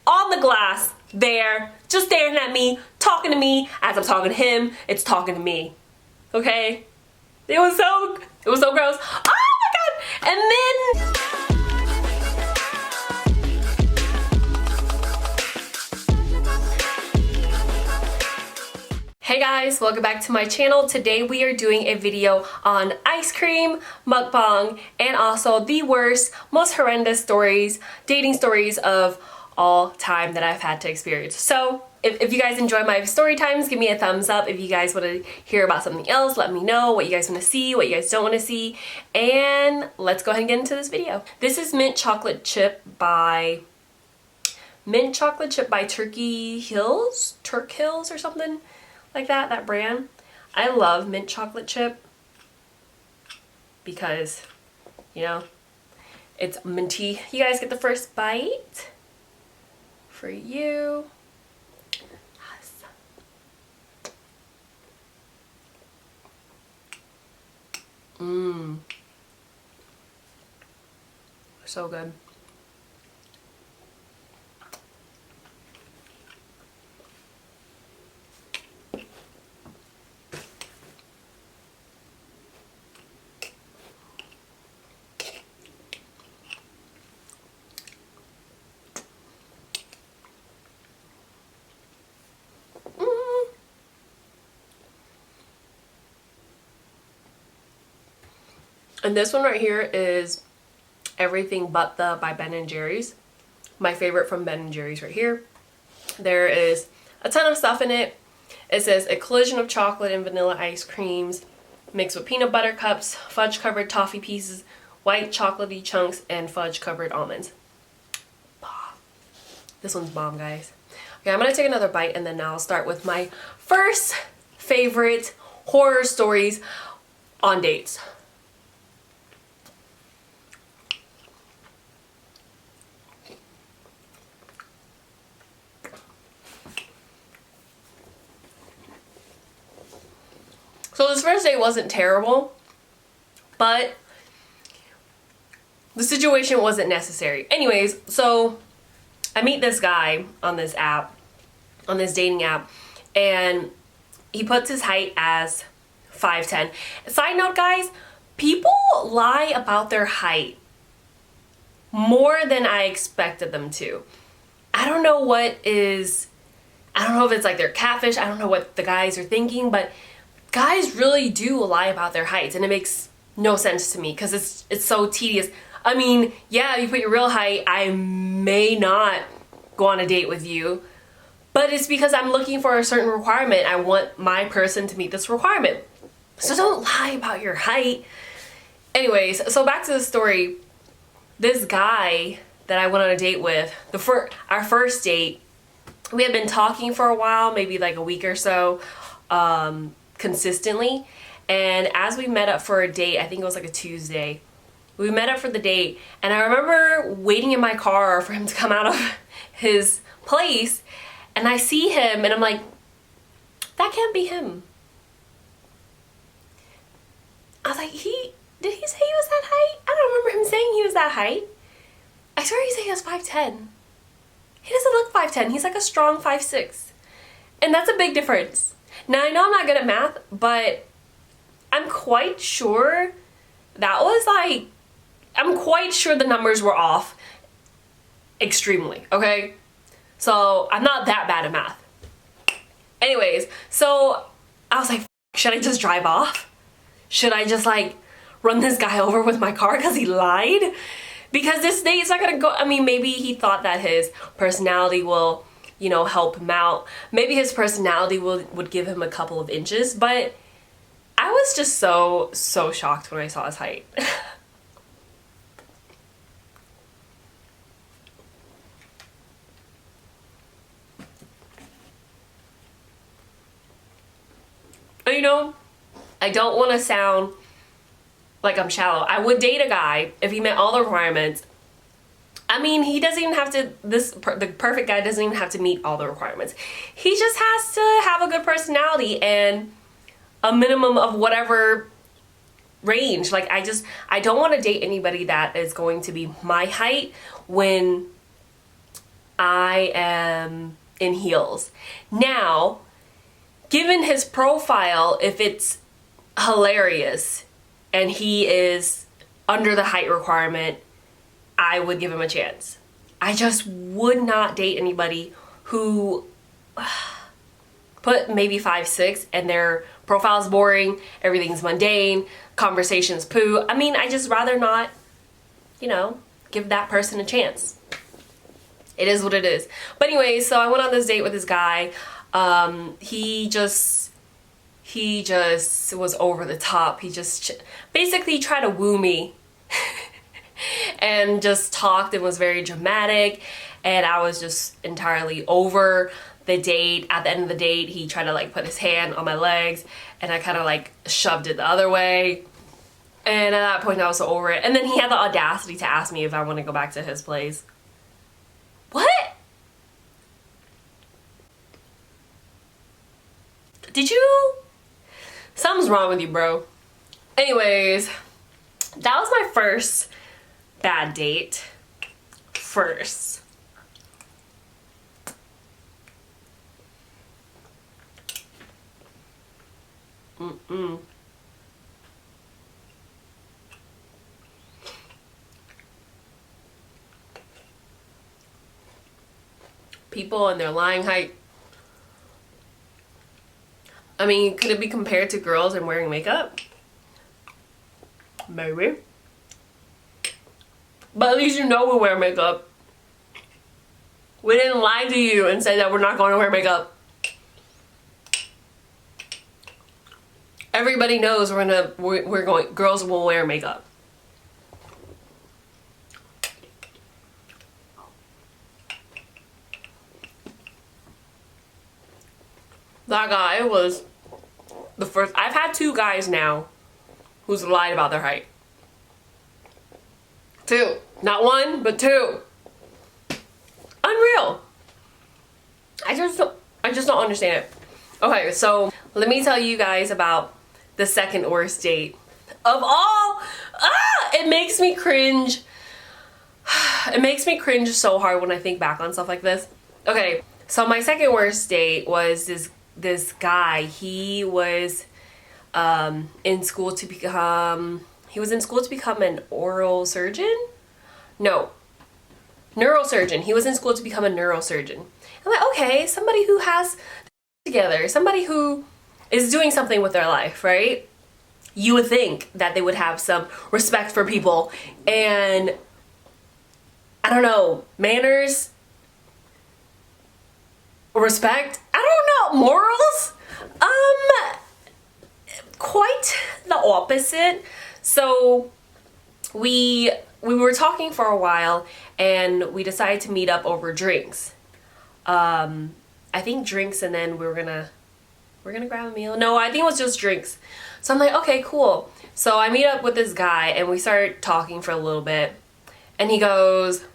on the glass, there, just staring at me, talking to me. As I'm talking to him, it's talking to me. Okay? It was so gross. Oh my god! And then hey guys, welcome back to my channel. Today we are doing a video on ice cream, mukbang, and also the worst, most horrendous stories, dating stories of all time that I've had to experience. So if you guys enjoy my story times, give me a thumbs up. If you guys want to hear about something else, let me know what you guys want to see, what you guys don't want to see, and let's go ahead and get into this video. This is mint chocolate chip by Turk Hills or something like that brand. I love mint chocolate chip because, you know, it's minty. You guys get the first bite for you. Yes. So good. And this one right here is Everything But The by Ben&Jerrys. My favorite from Ben&Jerrys right here. There is a ton of stuff in it. It says a collision of chocolate and vanilla ice creams mixed with peanut butter cups, fudge covered toffee pieces, white chocolatey chunks, and fudge covered almonds. This one's bomb, guys. Okay, I'm gonna take another bite and then now I'll start with my first favorite horror stories on dates. So this first date wasn't terrible, but the situation wasn't necessary. Anyways, so I meet this guy on this app, on this dating app, and he puts his height as 5'10". Side note, guys, people lie about their height more than I expected them to. I don't know if it's like they're catfish, I don't know what the guys are thinking, but guys really do lie about their heights, and it makes no sense to me because it's so tedious. I mean, yeah, you put your real height, I may not go on a date with you, but it's because I'm looking for a certain requirement. I want my person to meet this requirement. So don't lie about your height. Anyways, so back to the story. This guy that I went on a date with, our first date, we had been talking for a while, maybe like a week or so, consistently, and as we met up for a date, I think it was like a Tuesday, we met up for the date, and I remember waiting in my car for him to come out of his place, and I see him and I'm like, that can't be him. I was like, did he say he was that height? I don't remember him saying he was that height. I swear he said he was 5'10". He doesn't look 5'10", he's like a strong 5'6", and that's a big difference. Now, I know I'm not good at math, but I'm quite sure the numbers were off extremely, okay? So I'm not that bad at math. Anyways, so I was like, should I just drive off? Should I just like run this guy over with my car because he lied? Because this date's not gonna go, I mean, maybe he thought that his personality will, you know, help him out. Maybe his personality would give him a couple of inches, but I was just so shocked when I saw his height. You know, I don't want to sound like I'm shallow. I would date a guy if he met all the requirements. I mean, he doesn't even have to, the perfect guy doesn't even have to meet all the requirements. He just has to have a good personality and a minimum of whatever range. Like, I don't want to date anybody that is going to be my height when I am in heels. Now, given his profile, if it's hilarious and he is under the height requirement, I would give him a chance. I just would not date anybody who put maybe 5'6" and their profile's boring, everything's mundane, conversation's poo. I mean, I just rather not, you know, give that person a chance. It is what it is. But anyway, so I went on this date with this guy. He just was over the top. He just basically tried to woo me and just talked and was very dramatic, and I was just entirely over the date. At the end of the date, he tried to like put his hand on my legs, and I kind of like shoved it the other way, and at that point I was so over it. And then he had the audacity to ask me if I want to go back to his place. What? Did you? Something's wrong with you, bro. Anyways, that was my first bad date. First. People and their lying height. I mean, could it be compared to girls and wearing makeup? Maybe. But at least you know we wear makeup. We didn't lie to you and say that we're not going to wear makeup. Everybody knows girls will wear makeup. That guy was the first. I've had 2 guys now who's lied about their height. 2. Not 1, but 2. Unreal. I just don't understand it. Okay, so let me tell you guys about the second worst date of all. It makes me cringe. It makes me cringe so hard when I think back on stuff like this. Okay, so my second worst date was this guy. He was in school to become an oral surgeon? No, neurosurgeon. He was in school to become a neurosurgeon. I'm like, okay, somebody who has together, somebody who is doing something with their life, right? You would think that they would have some respect for people and, I don't know, manners, respect, I don't know, morals? Quite the opposite. So we were talking for a while and we decided to meet up over drinks. I think drinks, and then we're gonna grab a meal. No, I think it was just drinks. So I'm like, okay, cool. So I meet up with this guy and we start talking for a little bit, and he goes,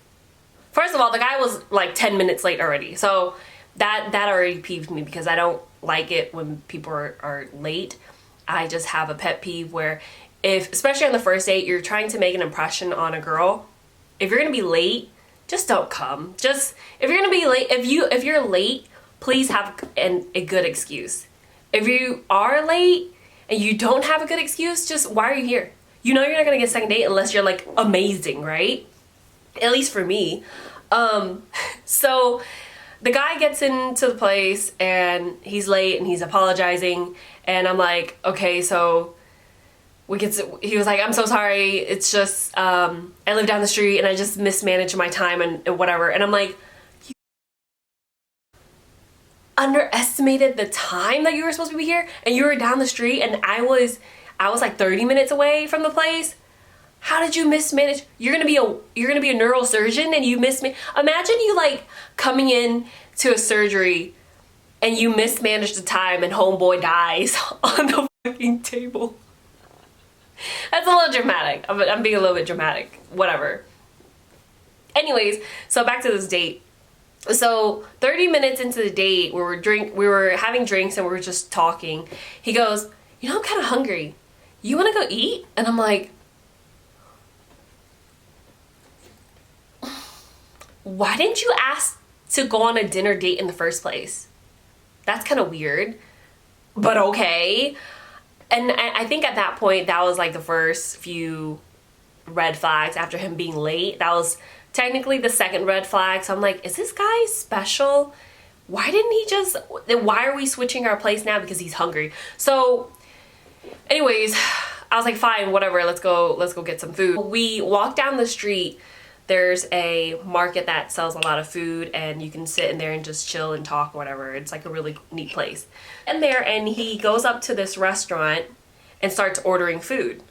first of all, the guy was like 10 minutes late already. So that already peeved me because I don't like it when people are late. I just have a pet peeve where especially on the first date, you're trying to make an impression on a girl. If you're gonna be late, just don't come. If you're gonna be late, if you're late, please have a good excuse. If you are late and you don't have a good excuse, just why are you here? You know you're not gonna get a second date unless you're like amazing, right? At least for me. So the guy gets into the place and he's late and he's apologizing, and I'm like, okay, so he was like, I'm so sorry, it's just I live down the street and I just mismanaged my time and whatever. And I'm like, you underestimated the time that you were supposed to be here, and you were down the street and I was like 30 minutes away from the place. How did you mismanage? You're gonna be a neurosurgeon and you imagine you like coming in to a surgery and you mismanage the time and homeboy dies on the fucking table. That's a little dramatic. I'm being a little bit dramatic. Whatever. Anyways, so back to this date. So 30 minutes into the date, we were having drinks and we were just talking. He goes, you know, I'm kind of hungry. You want to go eat? And I'm like, why didn't you ask to go on a dinner date in the first place. That's kind of weird, but okay. And I think at that point, that was like the first few red flags after him being late. That was technically the second red flag. So I'm like, is this guy special? Why didn't he just, why are we switching our place now? Because he's hungry. So anyways, I was like, fine, whatever, let's go get some food. We walked down the street. There's a market that sells a lot of food, and you can sit in there and just chill and talk or whatever. It's like a really neat place. And there, and he goes up to this restaurant and starts ordering food.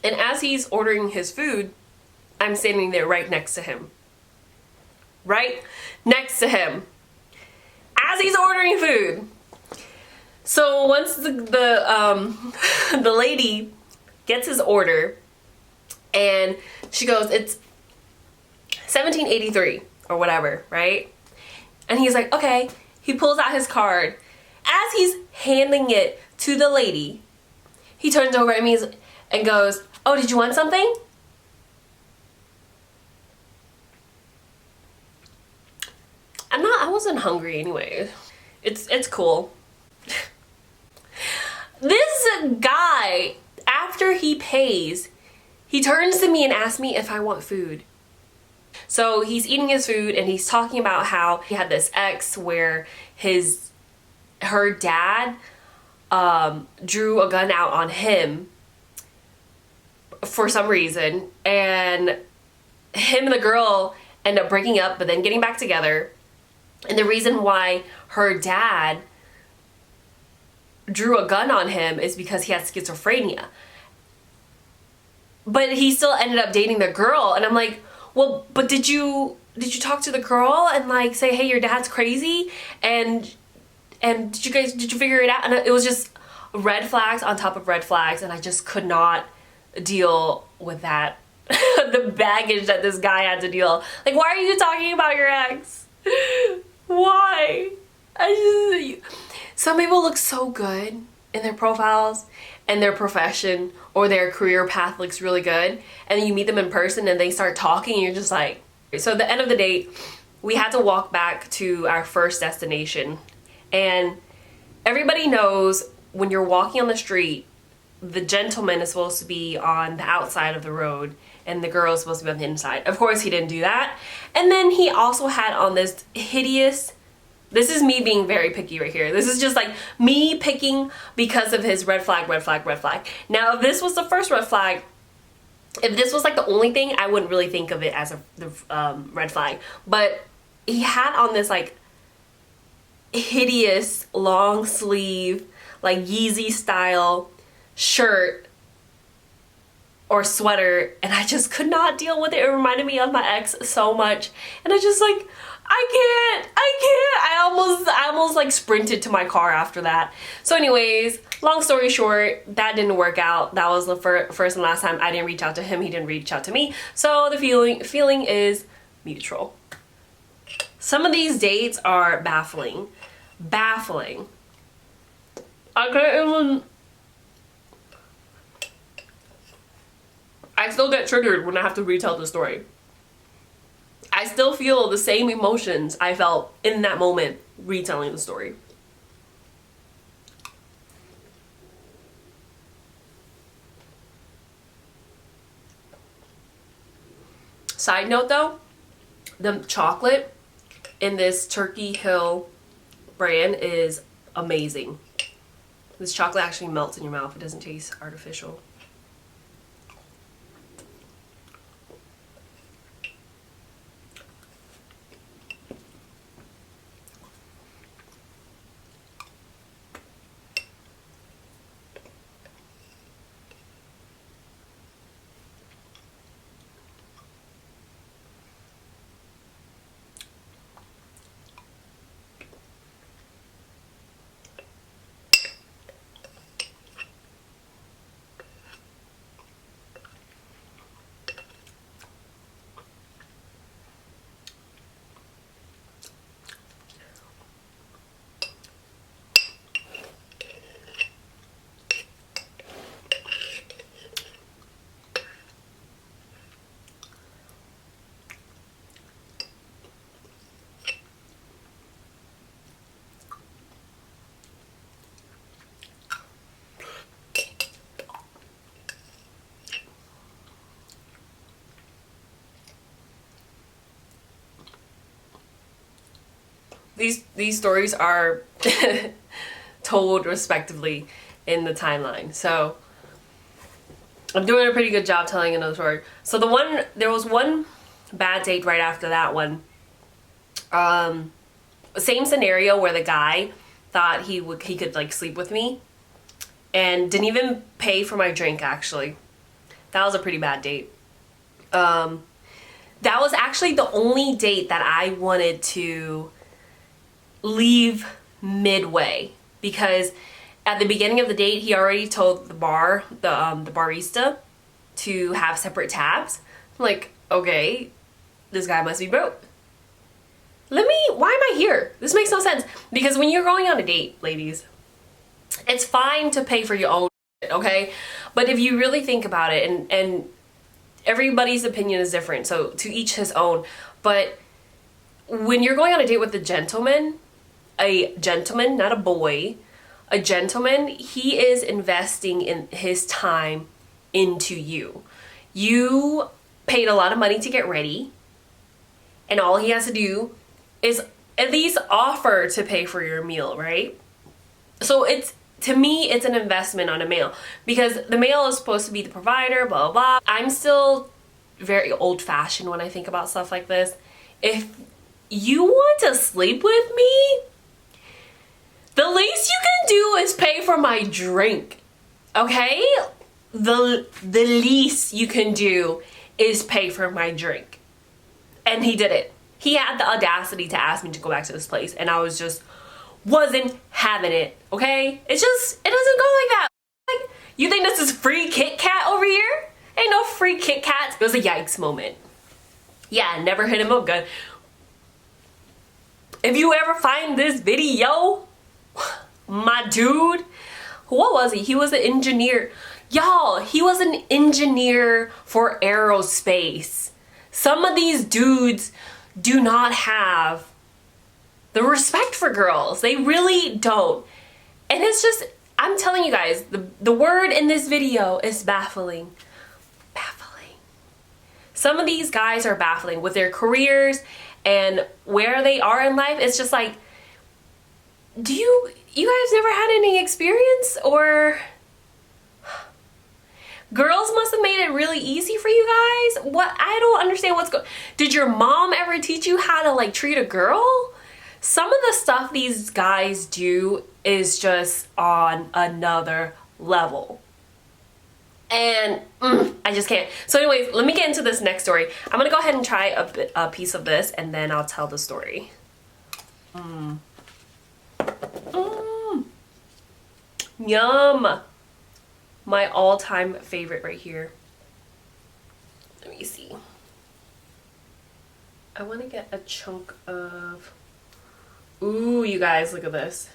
And as he's ordering his food, I'm standing there right next to him. Right next to him. As he's ordering food. So once the lady gets his order, and she goes, it's 1783 or whatever, right? And he's like, okay. He pulls out his card. As he's handing it to the lady, he turns over at me and goes, oh, did you want something? I wasn't hungry anyway. It's cool. This guy, after he pays, he turns to me and asks me if I want food. So he's eating his food and he's talking about how he had this ex where her dad drew a gun out on him for some reason, and him and the girl end up breaking up but then getting back together. And the reason why her dad drew a gun on him is because he had schizophrenia. But he still ended up dating the girl, and I'm like, well, but did you talk to the girl and like say, hey, your dad's crazy, and did you figure it out? And it was just red flags on top of red flags, and I just could not deal with that. The baggage that this guy had to deal. Like, why are you talking about your ex? Why? Some people look so good in their profiles and their profession or their career path looks really good, and then you meet them in person and they start talking and you're just like. So at the end of the date, we had to walk back to our first destination, and everybody knows when you're walking on the street, the gentleman is supposed to be on the outside of the road and the girl is supposed to be on the inside. Of course, he didn't do that. And then he also had on this hideous, this is me being very picky right here. This is just like me picking because of his red flag, red flag, red flag. Now, if this was the first red flag, if this was like the only thing, I wouldn't really think of it as a red flag. But he had on this like hideous long sleeve, like Yeezy style shirt or sweater, and I just could not deal with it. It reminded me of my ex so much, and I just like, I can't. I almost like sprinted to my car after that. So anyways, long story short, that didn't work out. That was the first and last time I didn't reach out to him. He didn't reach out to me. So the feeling is mutual. Some of these dates are baffling. Baffling. I still get triggered when I have to retell the story. I still feel the same emotions I felt in that moment retelling the story. Side note though, the chocolate in this Turkey Hill brand is amazing. This chocolate actually melts in your mouth. It doesn't taste artificial. these stories are told respectively in the timeline. So I'm doing a pretty good job telling another story. So there was one bad date right after that one. Same scenario where the guy thought he could like sleep with me and didn't even pay for my drink. Actually, that was a pretty bad date. That was actually the only date that I wanted to leave midway, because at the beginning of the date he already told the barista to have separate tabs. I'm like, okay, this guy must be broke. Why am I here? This makes no sense. Because when you're going on a date, ladies, it's fine to pay for your own shit, okay? But if you really think about it, and everybody's opinion is different, so to each his own, but when you're going on a date with a gentleman, not a boy, a gentleman, he is investing in his time into you. You paid a lot of money to get ready, and all he has to do is at least offer to pay for your meal, right? So to me, it's an investment on a male, because the male is supposed to be the provider, blah, blah, blah. I'm still very old-fashioned when I think about stuff like this. If you want to sleep with me, the least you can do is pay for my drink, okay? The least you can do is pay for my drink. And he did it. He had the audacity to ask me to go back to this place, and I wasn't having it, okay? It doesn't go like that. Like, you think this is free Kit Kat over here? Ain't no free Kit Kats. It was a yikes moment. Yeah, never hit him up good. If you ever find this video, my dude, what was he? He was an engineer. Y'all, he was an engineer for aerospace. Some of these dudes do not have the respect for girls. They really don't. And it's just, I'm telling you guys, the word in this video is baffling. Baffling. Some of these guys are baffling with their careers and where they are in life. It's just like, you guys never had any experience? Or girls must have made it really easy for you guys? What? I don't understand what's going. Did your mom ever teach you how to like treat a girl? Some of the stuff these guys do is just on another level. And I just can't. So anyways, let me get into this next story. I'm gonna go ahead and try a piece of this, and then I'll tell the story. Yum. My all-time favorite right here. Let me see. I want to get a chunk of... Ooh, you guys, look at this.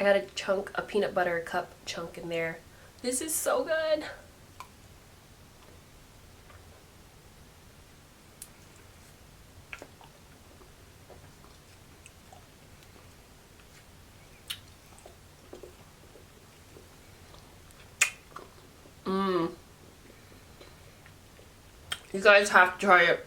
I got a peanut butter cup chunk in there. This is so good. You guys have to try it.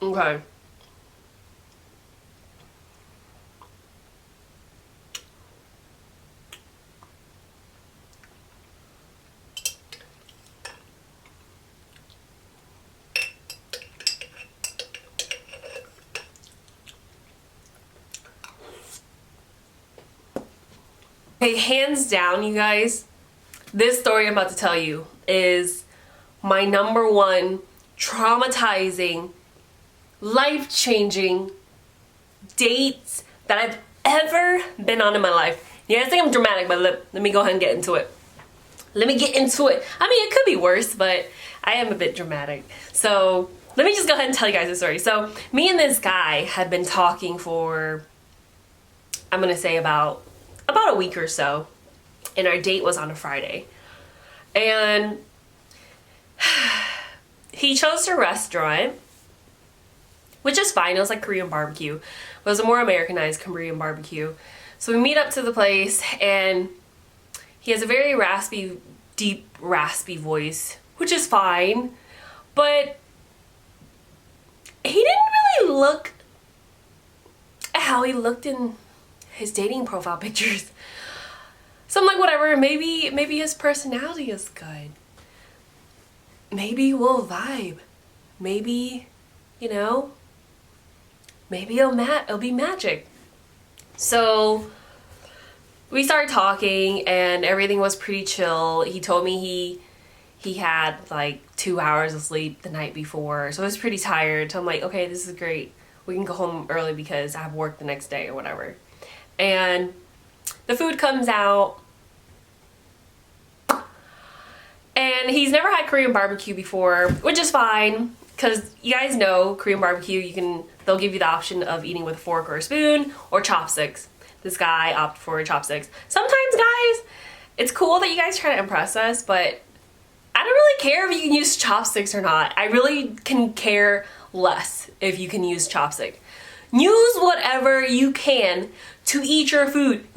Okay. Okay, hands down, you guys, this story I'm about to tell you is my #1 traumatizing, life-changing dates that I've ever been on in my life. You guys think I'm dramatic, but let me go ahead and get into it. let me get into it. I mean, it could be worse, but I am a bit dramatic. So let me just go ahead and tell you guys the story. So me and this guy had been talking for, I'm gonna say about a week or so, and our date was on a Friday. And he chose a restaurant, which is fine. It was like Korean barbecue. It was a more Americanized Korean barbecue. So we meet up to the place, and he has a very raspy, deep, raspy voice, which is fine. But he didn't really look at how he looked in his dating profile pictures. So I'm like, whatever, maybe his personality is good. Maybe we'll vibe. Maybe, you know, maybe it'll be magic. So we started talking and everything was pretty chill. He told me he had like 2 hours of sleep the night before, so I was pretty tired. So I'm like, okay, this is great. We can go home early because I have work the next day or whatever. And the food comes out, and he's never had Korean barbecue before, which is fine, because you guys know Korean barbecue, they'll give you the option of eating with a fork or a spoon or chopsticks. This guy opted for chopsticks. Sometimes, guys, it's cool that you guys try to impress us, but I don't really care if you can use chopsticks or not. I really can care less if you can use chopstick. Use whatever you can to eat your food.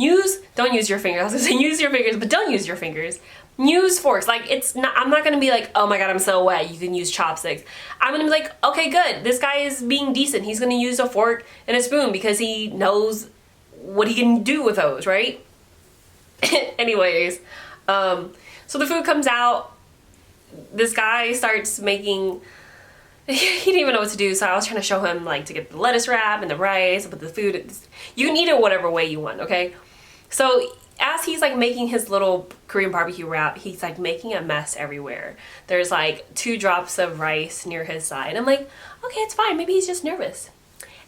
Don't use your fingers. I was gonna say use your fingers, but don't use your fingers. Use forks. Like, I'm not gonna be like, oh my god, I'm so wet, you can use chopsticks. I'm gonna be like, okay, good. This guy is being decent. He's gonna use a fork and a spoon because he knows what he can do with those, right? Anyways, so the food comes out. This guy starts making, he didn't even know what to do, so I was trying to show him like to get the lettuce wrap and the rice, but the food, you can eat it whatever way you want, okay? So as he's like making his little Korean barbecue wrap, he's like making a mess everywhere. There's like 2 drops of rice near his side. I'm like, okay, it's fine, maybe he's just nervous.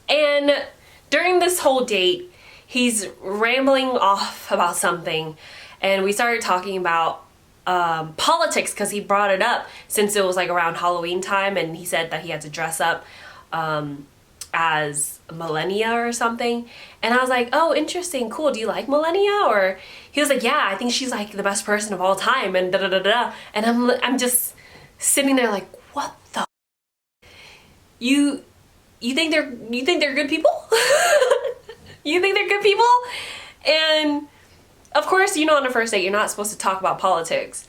And during this whole date, he's rambling off about something, and we started talking about politics because he brought it up since it was like around Halloween time, and he said that he had to dress up as Millennia or something. And I was like, oh, interesting, cool, do you like Millennia? Or he was like, yeah, I think she's like the best person of all time, and da da da da. And I'm just sitting there like, what the you think they're good people? You think they're good people? And of course, you know, on a first date, you're not supposed to talk about politics.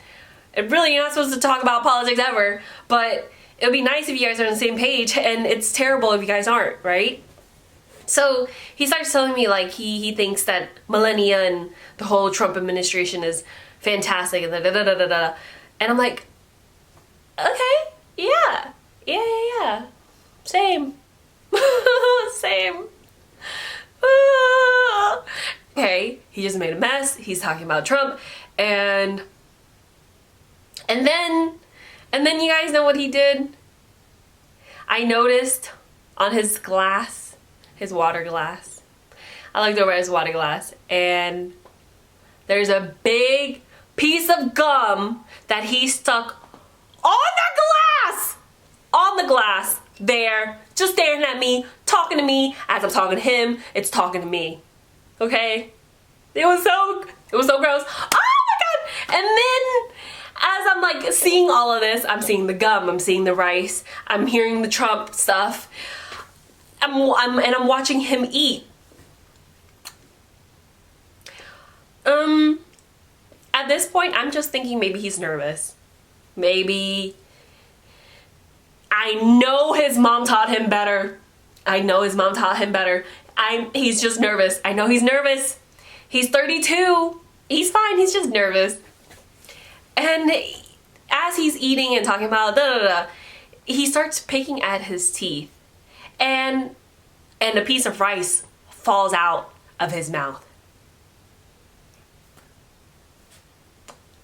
And really, you're not supposed to talk about politics ever, but it would be nice if you guys are on the same page, and it's terrible if you guys aren't, right? So he starts telling me like he thinks that Millennia and the whole Trump administration is fantastic, and da da da da da. And I'm like, okay, yeah, same. Same. Okay, he just made a mess. He's talking about Trump, and then you guys know what he did? I noticed on his glass, his water glass. I looked over at his water glass, and there's a big piece of gum that he stuck on the glass, there, just staring at me, talking to me. As I'm talking to him, it's talking to me. Okay? It was so gross. Oh my god! And then as I'm like seeing all of this, I'm seeing the gum, I'm seeing the rice, I'm hearing the Trump stuff. I'm watching him eat. At this point, I'm just thinking maybe he's nervous. Maybe. I know his mom taught him better. He's just nervous. I know he's nervous. He's 32. He's fine. He's just nervous. And as he's eating and talking about he starts picking at his teeth. And a piece of rice falls out of his mouth.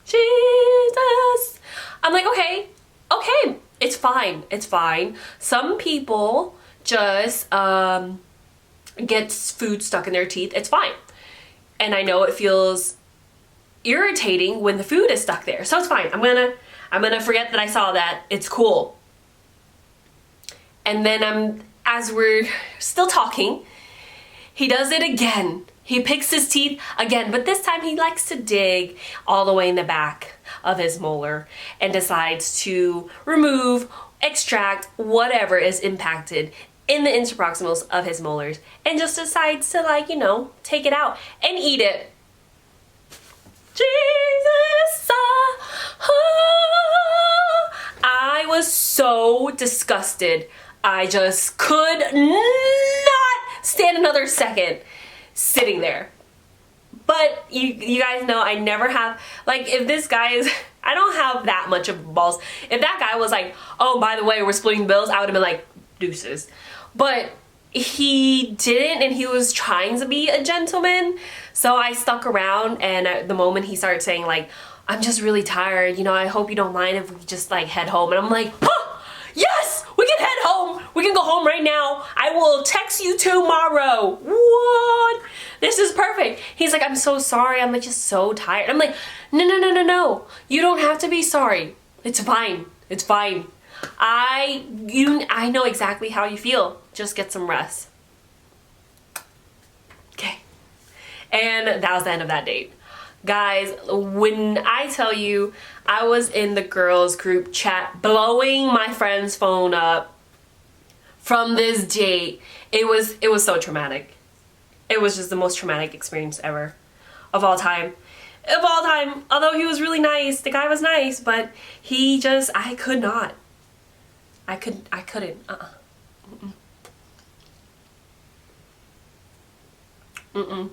Jesus. I'm like, okay, it's fine. Some people just get food stuck in their teeth. It's fine. And I know it feels irritating when the food is stuck there. So it's fine. I'm gonna forget that I saw that. It's cool. And then as we're still talking, he does it again. He picks his teeth again, but this time he likes to dig all the way in the back of his molar and decides to remove, extract whatever is impacted in the interproximals of his molars, and just decides to, like, you know, take it out and eat it. Jesus, I was so disgusted. I just could not stand another second sitting there. But you guys know I never have, like, if this guy is, I don't have that much of balls. If that guy was like, oh, by the way, we're splitting bills, I would have been like, deuces. But he didn't, and he was trying to be a gentleman. So I stuck around, and at the moment he started saying, like, I'm just really tired, you know, I hope you don't mind if we just, like, head home. And I'm like, huh, yes, we can head home. We can go home right now. I will text you tomorrow. What? This is perfect. He's like, I'm so sorry. I'm, like, just so tired. I'm like, no. You don't have to be sorry. It's fine. It's fine. I know exactly how you feel. Just get some rest. Okay. And that was the end of that date. Guys, when I tell you I was in the girls group chat blowing my friend's phone up from this date, it was so traumatic. It was just the most traumatic experience ever of all time. Of all time. Although he was really nice. The guy was nice, but he just, I could not. I couldn't. Mm-mm.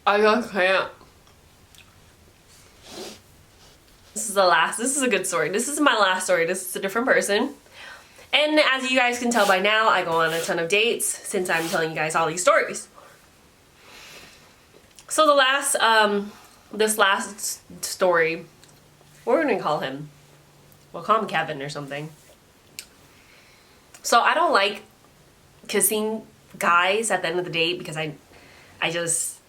I just can't. This is a good story. This is my last story. This is a different person. And as you guys can tell by now, I go on a ton of dates since I'm telling you guys all these stories. So this last story, what are we gonna call him? We'll call him Kevin or something. So I don't like kissing guys at the end of the date because I just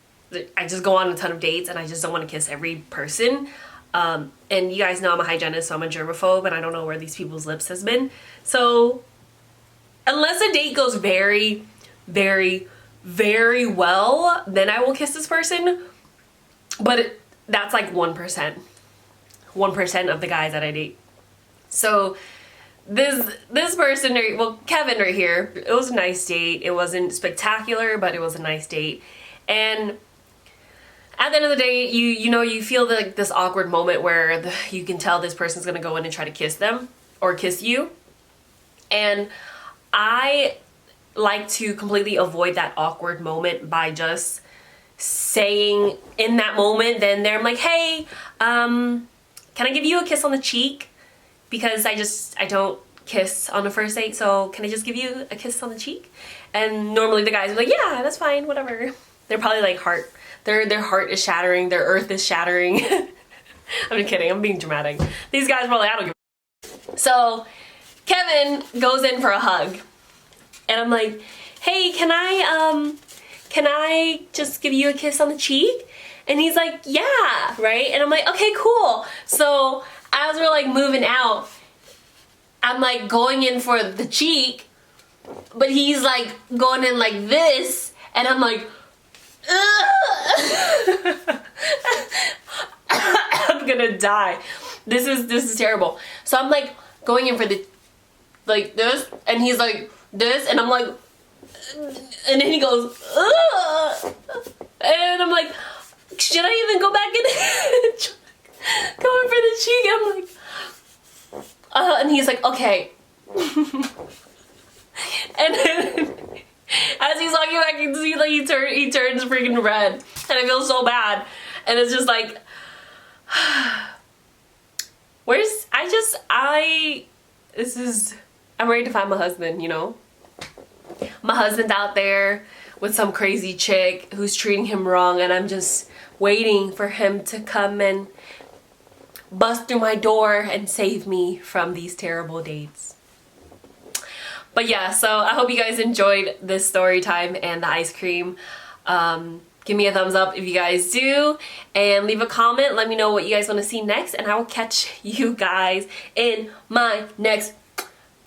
go on a ton of dates and I just don't want to kiss every person. And you guys know I'm a hygienist, so I'm a germaphobe, and I don't know where these people's lips has been. So unless a date goes very, very, very well, then I will kiss this person. But that's like 1%. 1% of the guys that I date. So this person, well, Kevin right here, it was a nice date. It wasn't spectacular, but it was a nice date. And at the end of the day, you know, you feel like this awkward moment where you can tell this person's gonna go in and try to kiss them or kiss you. And I like to completely avoid that awkward moment by just saying in that moment, then there, I'm like, hey, can I give you a kiss on the cheek? Because I don't kiss on the first date, so can I just give you a kiss on the cheek? And normally the guys are like, yeah, that's fine, whatever. They're probably like their heart is shattering, their earth is shattering. I'm just kidding, I'm being dramatic. These guys probably, I don't give a. So Kevin goes in for a hug. And I'm like, hey, can I just give you a kiss on the cheek? And he's like, yeah, right? And I'm like, okay, cool. So as we're like moving out, I'm like going in for the cheek, but he's like going in like this, and I'm like, I'm gonna die. This is terrible. So I'm like going in for the, like this, and he's like this, and I'm like, and then he goes, and I'm like, should I even go back in? Going for the cheek, I'm like, and he's like, okay. And then as he's walking back, you can see like he turns freaking red, and I feel so bad. And it's just like, I'm ready to find my husband, you know? My husband's out there with some crazy chick who's treating him wrong, and I'm just waiting for him to come and bust through my door and save me from these terrible dates. But yeah, so I hope you guys enjoyed this story time and the ice cream. Give me a thumbs up if you guys do, and leave a comment. Let me know what you guys want to see next, and I will catch you guys in my next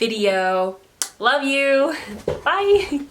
video. Love you. Bye.